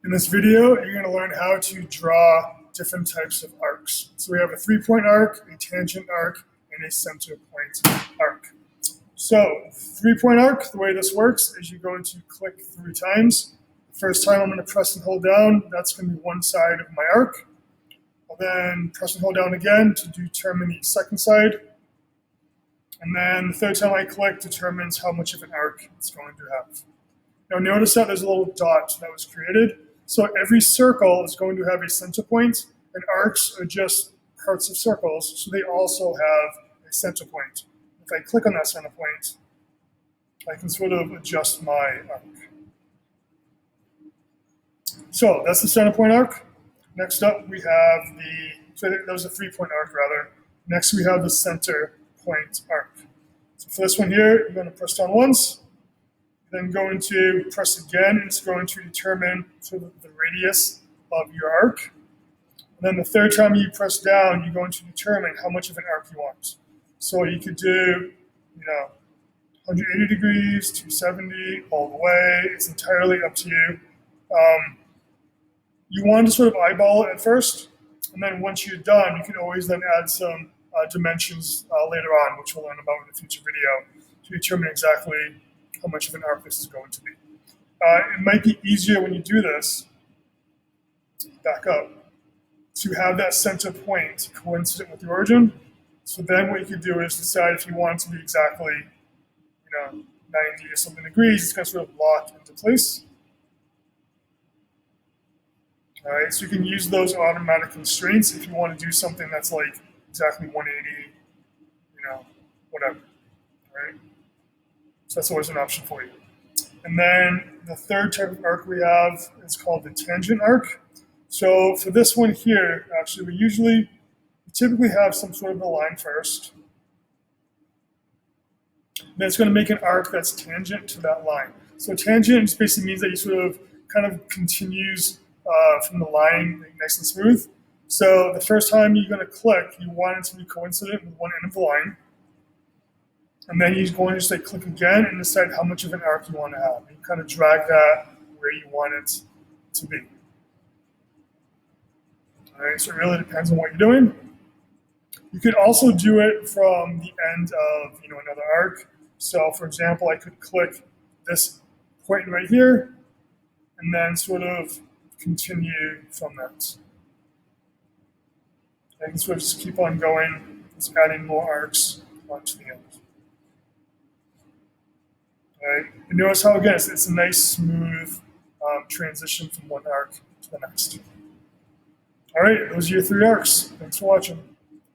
In this video, you're going to learn how to draw different types of arcs. So we have a 3-point arc, a tangent arc, and a center point arc. So 3-point arc, the way this works is you're going to click 3 times. The first time I'm going to press and hold down, that's going to be one side of my arc. I'll then press and hold down again to determine the second side. And then the third time I click determines how much of an arc it's going to have. Now notice that there's a little dot that was created. So every circle is going to have a center point, and arcs are just parts of circles, so they also have a center point. If I click on that center point, I can sort of adjust my arc. So that's the center point arc. Next up we have so that was a 3-point arc rather. Next we have the center point arc. So for this one here, you're going to press down once, then going to press again, and it's going to determine sort of the radius of your arc. And then the third time you press down, you're going to determine how much of an arc you want. So you could do, 180 degrees, 270, all the way. It's entirely up to you. You want to sort of eyeball it at first, and then once you're done, you can always then add some dimensions later on, which we'll learn about in a future video, to determine exactly how much of an arc this is going to be. It might be easier when you do this, back up, to have that center point coincident with the origin. So then what you could do is decide if you want it to be exactly 90 or something degrees. It's going to sort of lock into place. All right, so you can use those automatic constraints if you want to do something that's like exactly 180, whatever, all right? So that's always an option for you. And then the third type of arc we have is called the tangent arc. So for this one here, actually, we typically have some sort of a line first. Then it's going to make an arc that's tangent to that line. So tangent just basically means that you sort of kind of continues from the line nice and smooth. So the first time you're going to click, you want it to be coincident with one end of the line. And then you're going to just click again and decide how much of an arc you want to have. You kind of drag that where you want it to be. All right, so it really depends on what you're doing. You could also do it from the end of another arc. So for example, I could click this point right here and then sort of continue from that. I can sort of just keep on going, just adding more arcs onto the end. Right. And notice how, again, it's a nice, smooth transition from one arc to the next. All right, those are your 3 arcs. Thanks for watching.